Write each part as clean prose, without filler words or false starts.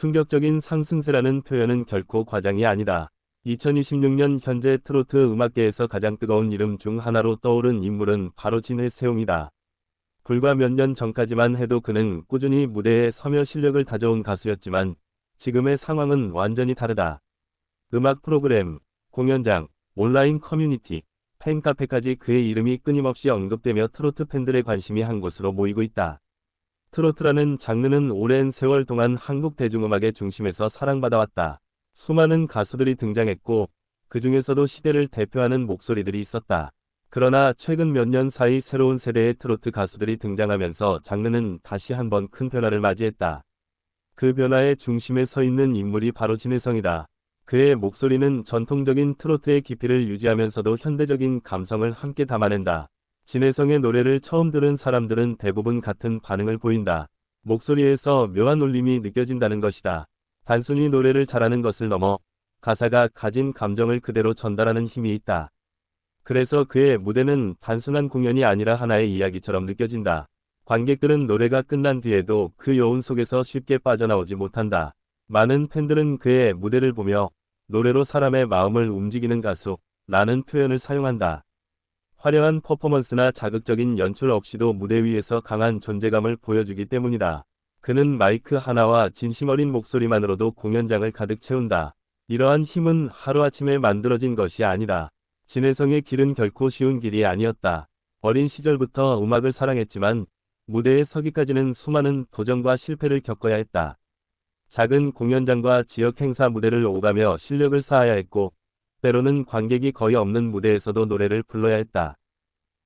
충격적인 상승세라는 표현은 결코 과장이 아니다. 2026년 현재 트로트 음악계에서 가장 뜨거운 이름 중 하나로 떠오른 인물은 바로 진해세용이다. 불과 몇 년 전까지만 해도 그는 꾸준히 무대에 서며 실력을 다져온 가수였지만 지금의 상황은 완전히 다르다. 음악 프로그램, 공연장, 온라인 커뮤니티, 팬카페까지 그의 이름이 끊임없이 언급되며 트로트 팬들의 관심이 한 곳으로 모이고 있다. 트로트라는 장르는 오랜 세월 동안 한국 대중음악의 중심에서 사랑받아왔다. 수많은 가수들이 등장했고 그 중에서도 시대를 대표하는 목소리들이 있었다. 그러나 최근 몇 년 사이 새로운 세대의 트로트 가수들이 등장하면서 장르는 다시 한번 큰 변화를 맞이했다. 그 변화의 중심에 서 있는 인물이 바로 진해성이다. 그의 목소리는 전통적인 트로트의 깊이를 유지하면서도 현대적인 감성을 함께 담아낸다. 진해성의 노래를 처음 들은 사람들은 대부분 같은 반응을 보인다. 목소리에서 묘한 울림이 느껴진다는 것이다. 단순히 노래를 잘하는 것을 넘어 가사가 가진 감정을 그대로 전달하는 힘이 있다. 그래서 그의 무대는 단순한 공연이 아니라 하나의 이야기처럼 느껴진다. 관객들은 노래가 끝난 뒤에도 그 여운 속에서 쉽게 빠져나오지 못한다. 많은 팬들은 그의 무대를 보며 노래로 사람의 마음을 움직이는 가수라는 표현을 사용한다. 화려한 퍼포먼스나 자극적인 연출 없이도 무대 위에서 강한 존재감을 보여주기 때문이다. 그는 마이크 하나와 진심 어린 목소리만으로도 공연장을 가득 채운다. 이러한 힘은 하루아침에 만들어진 것이 아니다. 진해성의 길은 결코 쉬운 길이 아니었다. 어린 시절부터 음악을 사랑했지만 무대에 서기까지는 수많은 도전과 실패를 겪어야 했다. 작은 공연장과 지역 행사 무대를 오가며 실력을 쌓아야 했고 때로는 관객이 거의 없는 무대에서도 노래를 불러야 했다.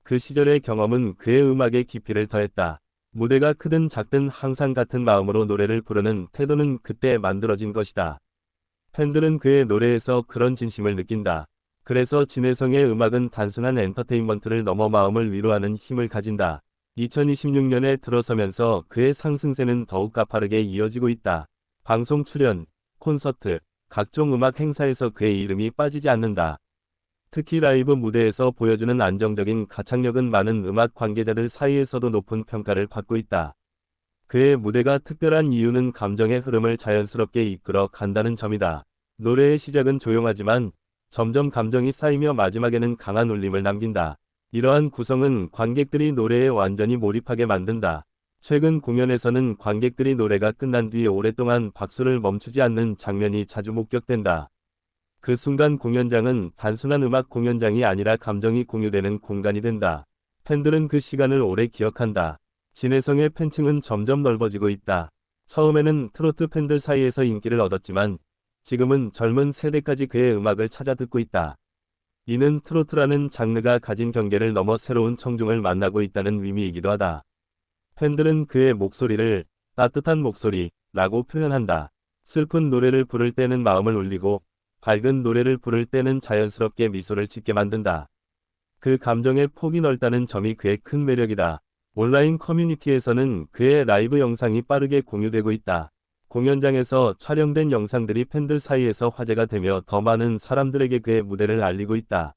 그 시절의 경험은 그의 음악의 깊이를 더했다. 무대가 크든 작든 항상 같은 마음으로 노래를 부르는 태도는 그때 만들어진 것이다. 팬들은 그의 노래에서 그런 진심을 느낀다. 그래서 진해성의 음악은 단순한 엔터테인먼트를 넘어 마음을 위로하는 힘을 가진다. 2026년에 들어서면서 그의 상승세는 더욱 가파르게 이어지고 있다. 방송 출연, 콘서트, 각종 음악 행사에서 그의 이름이 빠지지 않는다. 특히 라이브 무대에서 보여주는 안정적인 가창력은 많은 음악 관계자들 사이에서도 높은 평가를 받고 있다. 그의 무대가 특별한 이유는 감정의 흐름을 자연스럽게 이끌어 간다는 점이다. 노래의 시작은 조용하지만 점점 감정이 쌓이며 마지막에는 강한 울림을 남긴다. 이러한 구성은 관객들이 노래에 완전히 몰입하게 만든다. 최근 공연에서는 관객들이 노래가 끝난 뒤 오랫동안 박수를 멈추지 않는 장면이 자주 목격된다. 그 순간 공연장은 단순한 음악 공연장이 아니라 감정이 공유되는 공간이 된다. 팬들은 그 시간을 오래 기억한다. 진해성의 팬층은 점점 넓어지고 있다. 처음에는 트로트 팬들 사이에서 인기를 얻었지만 지금은 젊은 세대까지 그의 음악을 찾아 듣고 있다. 이는 트로트라는 장르가 가진 경계를 넘어 새로운 청중을 만나고 있다는 의미이기도 하다. 팬들은 그의 목소리를 따뜻한 목소리라고 표현한다. 슬픈 노래를 부를 때는 마음을 울리고 밝은 노래를 부를 때는 자연스럽게 미소를 짓게 만든다. 그 감정의 폭이 넓다는 점이 그의 큰 매력이다. 온라인 커뮤니티에서는 그의 라이브 영상이 빠르게 공유되고 있다. 공연장에서 촬영된 영상들이 팬들 사이에서 화제가 되며 더 많은 사람들에게 그의 무대를 알리고 있다.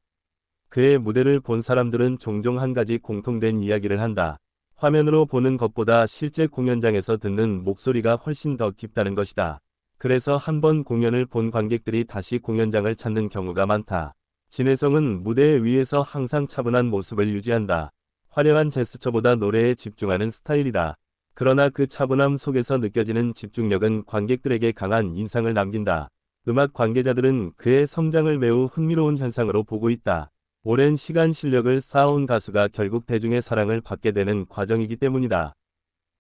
그의 무대를 본 사람들은 종종 한 가지 공통된 이야기를 한다. 화면으로 보는 것보다 실제 공연장에서 듣는 목소리가 훨씬 더 깊다는 것이다. 그래서 한 번 공연을 본 관객들이 다시 공연장을 찾는 경우가 많다. 진해성은 무대 위에서 항상 차분한 모습을 유지한다. 화려한 제스처보다 노래에 집중하는 스타일이다. 그러나 그 차분함 속에서 느껴지는 집중력은 관객들에게 강한 인상을 남긴다. 음악 관계자들은 그의 성장을 매우 흥미로운 현상으로 보고 있다. 오랜 시간 실력을 쌓아온 가수가 결국 대중의 사랑을 받게 되는 과정이기 때문이다.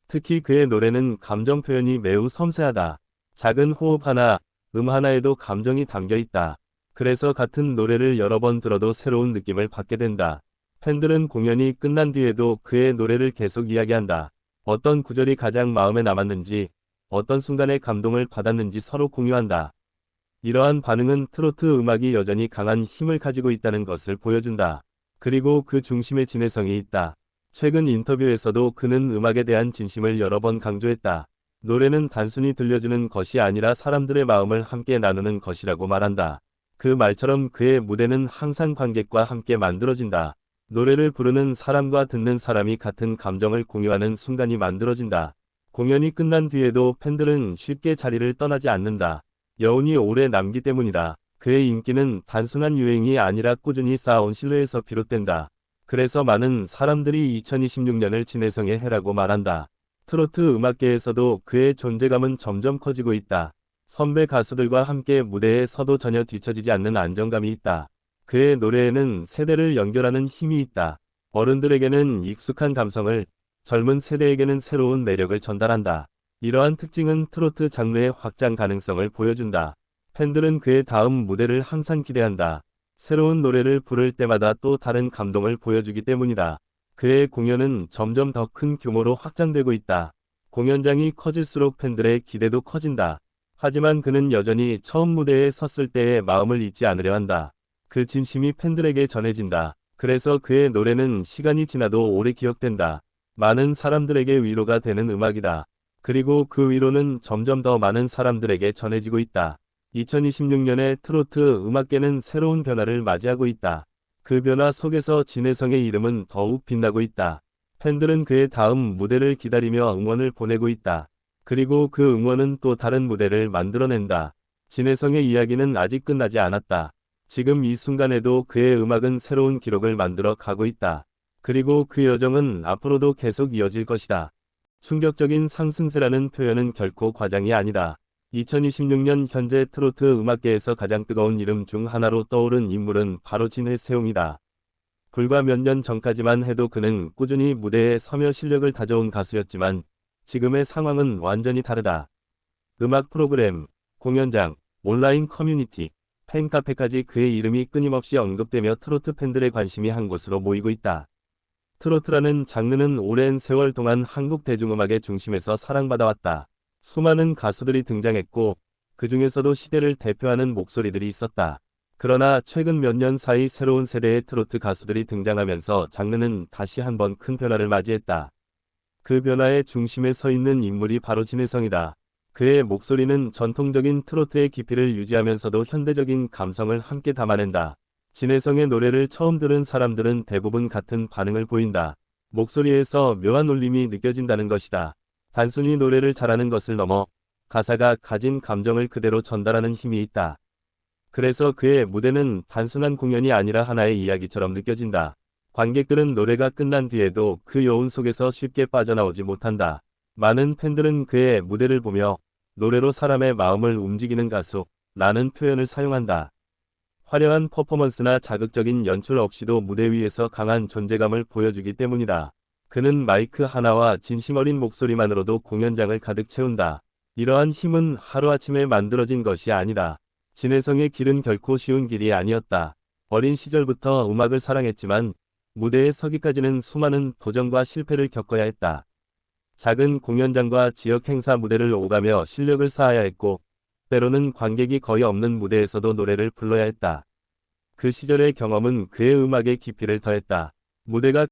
특히 그의 노래는 감정 표현이 매우 섬세하다. 작은 호흡 하나, 하나에도 감정이 담겨 있다. 그래서 같은 노래를 여러 번 들어도 새로운 느낌을 받게 된다. 팬들은 공연이 끝난 뒤에도 그의 노래를 계속 이야기한다. 어떤 구절이 가장 마음에 남았는지, 어떤 순간에 감동을 받았는지 서로 공유한다. 이러한 반응은 트로트 음악이 여전히 강한 힘을 가지고 있다는 것을 보여준다. 그리고 그 중심에 진해성이 있다. 최근 인터뷰에서도 그는 음악에 대한 진심을 여러 번 강조했다. 노래는 단순히 들려주는 것이 아니라 사람들의 마음을 함께 나누는 것이라고 말한다. 그 말처럼 그의 무대는 항상 관객과 함께 만들어진다. 노래를 부르는 사람과 듣는 사람이 같은 감정을 공유하는 순간이 만들어진다. 공연이 끝난 뒤에도 팬들은 쉽게 자리를 떠나지 않는다. 여운이 오래 남기 때문이다. 그의 인기는 단순한 유행이 아니라 꾸준히 쌓아온 신뢰에서 비롯된다. 그래서 많은 사람들이 2026년을 진혜성의 해라고 말한다. 트로트 음악계에서도 그의 존재감은 점점 커지고 있다. 선배 가수들과 함께 무대에 서도 전혀 뒤처지지 않는 안정감이 있다. 그의 노래에는 세대를 연결하는 힘이 있다. 어른들에게는 익숙한 감성을, 젊은 세대에게는 새로운 매력을 전달한다. 이러한 특징은 트로트 장르의 확장 가능성을 보여준다. 팬들은 그의 다음 무대를 항상 기대한다. 새로운 노래를 부를 때마다 또 다른 감동을 보여주기 때문이다. 그의 공연은 점점 더 큰 규모로 확장되고 있다. 공연장이 커질수록 팬들의 기대도 커진다. 하지만 그는 여전히 처음 무대에 섰을 때의 마음을 잊지 않으려 한다. 그 진심이 팬들에게 전해진다. 그래서 그의 노래는 시간이 지나도 오래 기억된다. 많은 사람들에게 위로가 되는 음악이다. 그리고 그 위로는 점점 더 많은 사람들에게 전해지고 있다. 2026년의 트로트 음악계는 새로운 변화를 맞이하고 있다. 그 변화 속에서 진혜성의 이름은 더욱 빛나고 있다. 팬들은 그의 다음 무대를 기다리며 응원을 보내고 있다. 그리고 그 응원은 또 다른 무대를 만들어낸다. 진혜성의 이야기는 아직 끝나지 않았다. 지금 이 순간에도 그의 음악은 새로운 기록을 만들어 가고 있다. 그리고 그 여정은 앞으로도 계속 이어질 것이다. 충격적인 상승세라는 표현은 결코 과장이 아니다. 2026년 현재 트로트 음악계에서 가장 뜨거운 이름 중 하나로 떠오른 인물은 바로 진혜세용이다. 불과 몇 년 전까지만 해도 그는 꾸준히 무대에 서며 실력을 다져온 가수였지만 지금의 상황은 완전히 다르다. 음악 프로그램, 공연장, 온라인 커뮤니티, 팬카페까지 그의 이름이 끊임없이 언급되며 트로트 팬들의 관심이 한 곳으로 모이고 있다. 트로트라는 장르는 오랜 세월 동안 한국 대중음악의 중심에서 사랑받아왔다. 수많은 가수들이 등장했고 그 중에서도 시대를 대표하는 목소리들이 있었다. 그러나 최근 몇 년 사이 새로운 세대의 트로트 가수들이 등장하면서 장르는 다시 한번 큰 변화를 맞이했다. 그 변화의 중심에 서 있는 인물이 바로 진혜성이다. 그의 목소리는 전통적인 트로트의 깊이를 유지하면서도 현대적인 감성을 함께 담아낸다. 진혜성의 노래를 처음 들은 사람들은 대부분 같은 반응을 보인다. 목소리에서 묘한 울림이 느껴진다는 것이다. 단순히 노래를 잘하는 것을 넘어 가사가 가진 감정을 그대로 전달하는 힘이 있다. 그래서 그의 무대는 단순한 공연이 아니라 하나의 이야기처럼 느껴진다. 관객들은 노래가 끝난 뒤에도 그 여운 속에서 쉽게 빠져나오지 못한다. 많은 팬들은 그의 무대를 보며 노래로 사람의 마음을 움직이는 가수라는 표현을 사용한다. 화려한 퍼포먼스나 자극적인 연출 없이도 무대 위에서 강한 존재감을 보여주기 때문이다. 그는 마이크 하나와 진심 어린 목소리만으로도 공연장을 가득 채운다. 이러한 힘은 하루아침에 만들어진 것이 아니다. 진혜성의 길은 결코 쉬운 길이 아니었다. 어린 시절부터 음악을 사랑했지만 무대에 서기까지는 수많은 도전과 실패를 겪어야 했다. 작은 공연장과 지역 행사 무대를 오가며 실력을 쌓아야 했고 때로는 관객이 거의 없는 무대에서도 노래를 불러야 했다. 그 시절의 경험은 그의 음악의 깊이를 더했다. 무대가